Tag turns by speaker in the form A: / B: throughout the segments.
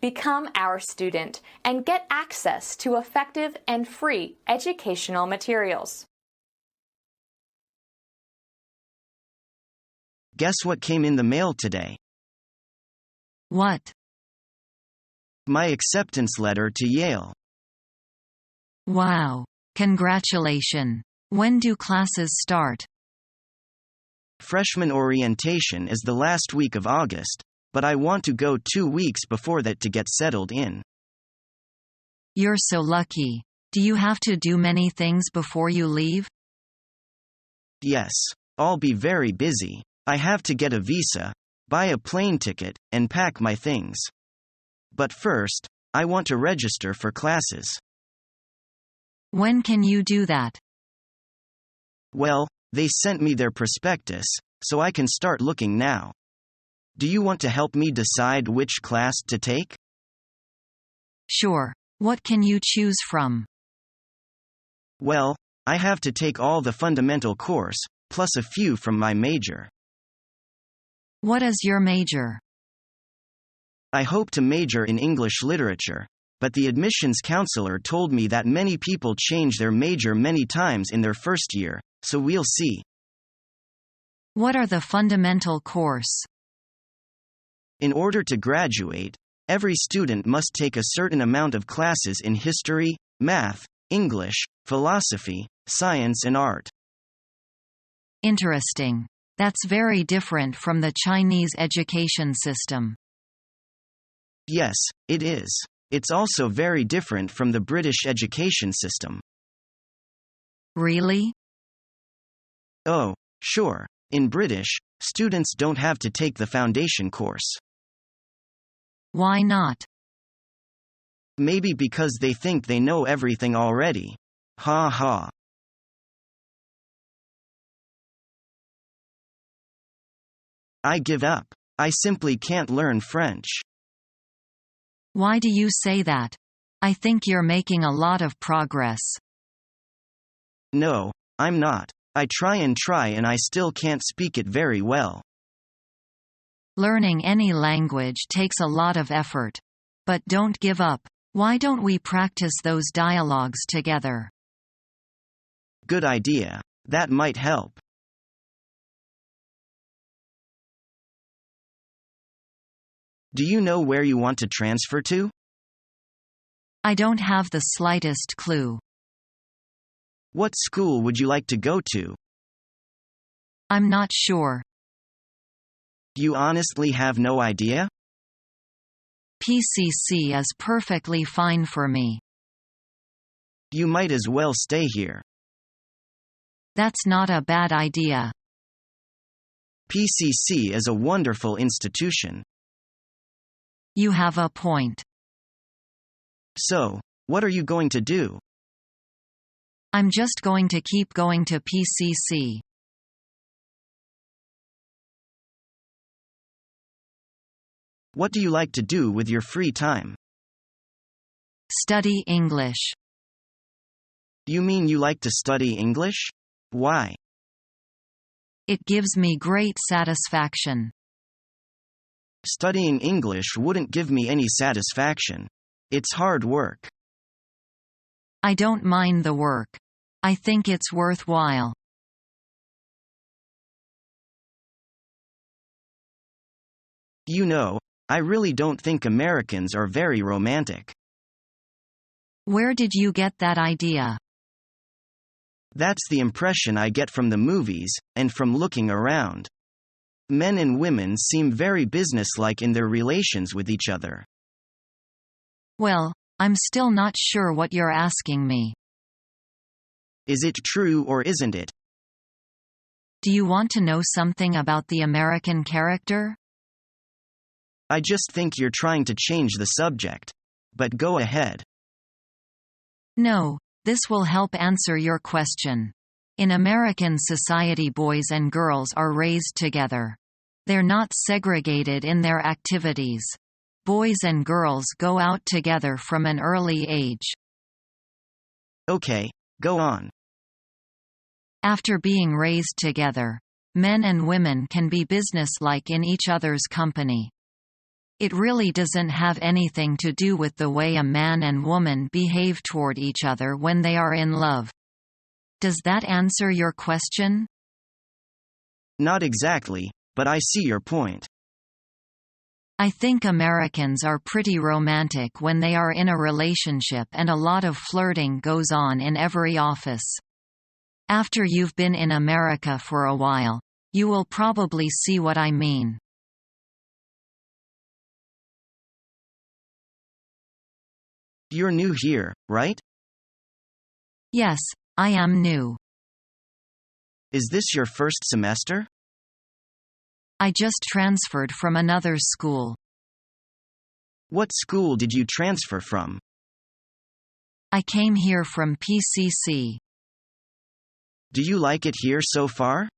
A: Become our student and get access to effective and free educational materials.
B: Guess what came in the mail today?
C: What?
B: My acceptance letter to Yale.
C: Wow. Congratulations. When do classes start?
B: Freshman orientation is the last week of August, but I want to go 2 weeks before that to get settled in.
C: You're so lucky. Do you have to do many things before you leave?
B: Yes. I'll be very busy. I have to get a visa, buy a plane ticket, and pack my things. But first, I want to register for classes.
C: When can you do that?
B: Well, they sent me their prospectus, so I can start looking now. Do you want to help me decide which class to take?
C: Sure. What can you choose from?
B: Well, I have to take all the fundamental course, plus a few from my major.
C: What is your major?
B: I hope to major in English literature, but the admissions counselor told me that many people change their major many times in their first year, so we'll see.
C: What are the fundamental course?
B: In order to graduate, every student must take a certain amount of classes in history, math, English, philosophy, science and art.
C: Interesting. That's very different from the Chinese education system.
B: Yes, it is. It's also very different from the British education system.
C: Really?
B: Oh, sure. In British, students don't have to take the foundation course.
C: Why not?
B: Maybe because they think they know everything already. Ha ha. I give up. I simply can't learn French.
C: Why do you say that? I think you're making a lot of progress.
B: No, I'm not. I try and I still can't speak it very well.
C: Learning any language takes a lot of effort. But don't give up. Why don't we practice those dialogues together?
B: Good idea. That might help. Do you know where you want to transfer to?
C: I don't have the slightest clue.
B: What school would you like to go to?
C: I'm not sure.
B: You honestly have no idea?
C: PCC is perfectly fine for me.
B: You might as well stay here.
C: That's not a bad idea.
B: PCC is a wonderful institution.
C: You have a point.
B: So, what are you going to do?
C: I'm just going to keep going to PCC.
B: What do you like to do with your free time?
C: Study English.
B: You mean you like to study English? Why?
C: It gives me great satisfaction.
B: Studying English wouldn't give me any satisfaction. It's hard work.
C: I don't mind the work. I think it's worthwhile.
B: You know, I really don't think Americans are very romantic.
C: Where did you get that idea?
B: That's the impression I get from the movies, and from looking around. Men and women seem very businesslike in their relations with each other.
C: Well, I'm still not sure what you're asking me.
B: Is it true or isn't it?
C: Do you want to know something about the American character?
B: I just think you're trying to change the subject. But go ahead.
C: No, this will help answer your question. In American society, boys and girls are raised together. They're not segregated in their activities. Boys and girls go out together from an early age.
B: Okay, go on.
C: After being raised together, men and women can be businesslike in each other's company. It really doesn't have anything to do with the way a man and woman behave toward each other when they are in love. Does that answer your question?
B: Not exactly, but I see your point.
C: I think Americans are pretty romantic when they are in a relationship, and a lot of flirting goes on in every office. After you've been in America for a while, you will probably see what I mean.
B: You're new here, right?
C: Yes, I am new.
B: Is this your first semester?
C: I just transferred from another school.
B: What school did you transfer from?
C: I came here from PCC.
B: Do you like it here so far?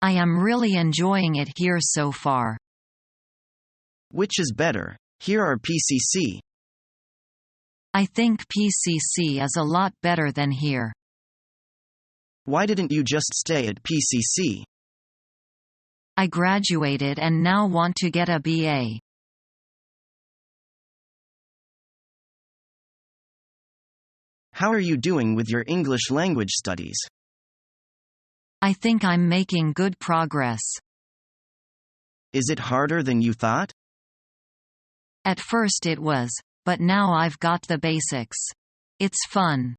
C: I am really enjoying it here so far.
B: Which is better, here or PCC?
C: I think PCC is a lot better than here.
B: Why didn't you just stay at PCC?
C: I graduated and now want to get a BA.
B: How are you doing with your English language studies?
C: I think I'm making good progress.
B: Is it harder than you thought?
C: At first it was, but now I've got the basics. It's fun.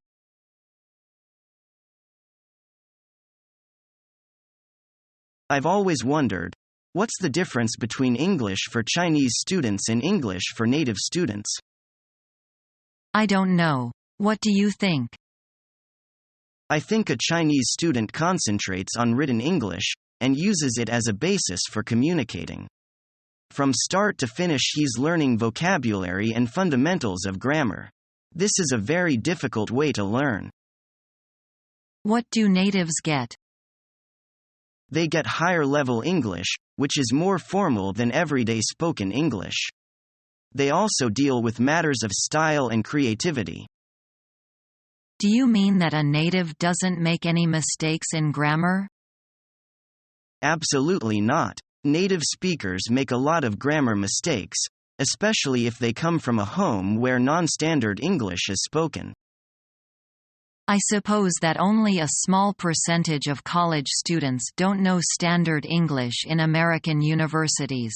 B: I've always wondered, what's the difference between English for Chinese students and English for native students?
C: I don't know. What do you think?
B: I think a Chinese student concentrates on written English, and uses it as a basis for communicating. From start to finish he's learning vocabulary and fundamentals of grammar. This is a very difficult way to learn.
C: What do natives get?
B: They get higher-level English, which is more formal than everyday spoken English. They also deal with matters of style and creativity.
C: Do you mean that a native doesn't make any mistakes in grammar?
B: Absolutely not. Native speakers make a lot of grammar mistakes, especially if they come from a home where non-standard English is spoken.
C: I suppose that only a small percentage of college students don't know standard English in American universities.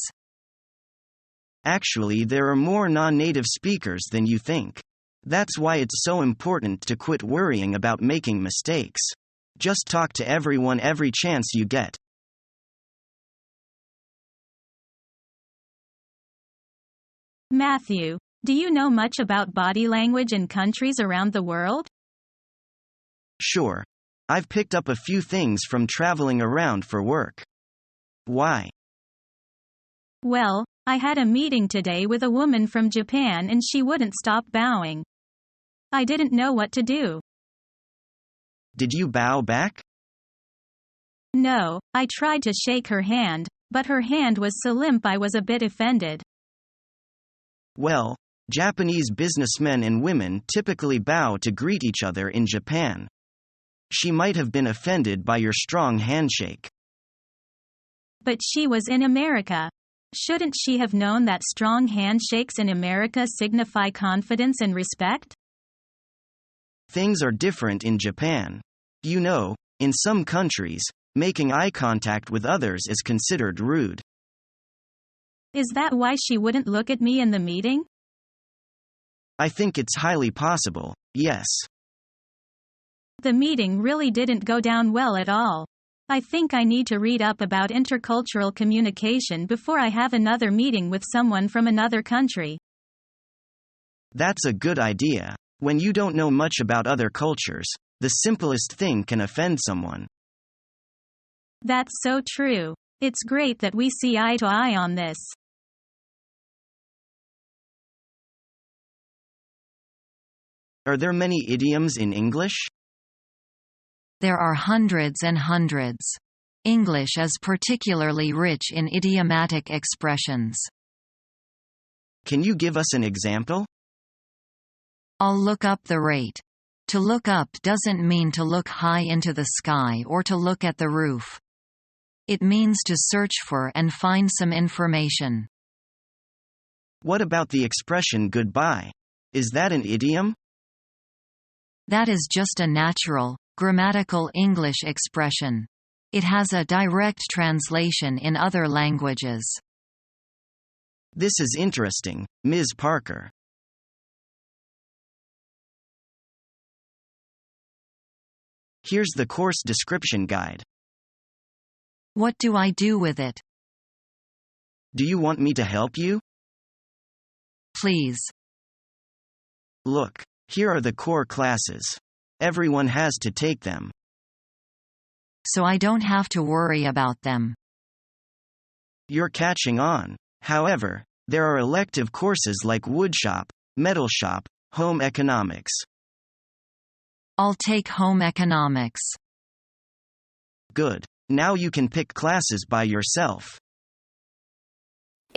B: Actually, there are more non-native speakers than you think. That's why it's so important to quit worrying about making mistakes. Just talk to everyone every chance you get.
D: Matthew, do you know much about body language in countries around the world?
B: Sure. I've picked up a few things from traveling around for work. Why?
D: Well, I had a meeting today with a woman from Japan and she wouldn't stop bowing. I didn't know what to do.
B: Did you bow back?
D: No, I tried to shake her hand, but her hand was so limp I was a bit offended.
B: Well, Japanese businessmen and women typically bow to greet each other in Japan. She might have been offended by your strong handshake.
D: But she was in America. Shouldn't she have known that strong handshakes in America signify confidence and respect?
B: Things are different in Japan. You know, in some countries, making eye contact with others is considered rude.
D: Is that why she wouldn't look at me in the meeting?
B: I think it's highly possible, yes.
D: The meeting really didn't go down well at all. I think I need to read up about intercultural communication before I have another meeting with someone from another country.
B: That's a good idea. When you don't know much about other cultures, the simplest thing can offend someone.
D: That's so true. It's great that we see eye to eye on this.
B: Are there many idioms in English?
C: There are hundreds and hundreds. English is particularly rich in idiomatic expressions.
B: Can you give us an example?
C: I'll look up the rate. To look up doesn't mean to look high into the sky or to look at the roof. It means to search for and find some information.
B: What about the expression goodbye? Is that an idiom?
C: That is just a natural, grammatical English expression. It has a direct translation in other languages.
B: This is interesting, Ms. Parker. Here's the course description guide.
C: What do I do with it?
B: Do you want me to help you?
C: Please.
B: Look, here are the core classes. Everyone has to take them.
C: So I don't have to worry about them.
B: You're catching on. However, there are elective courses like woodshop, metal shop, home economics.
C: I'll take home economics.
B: Good. Now you can pick classes by yourself.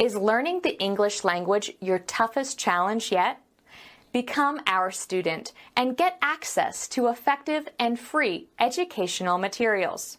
A: Is learning the English language your toughest challenge yet? Become our student and get access to effective and free educational materials.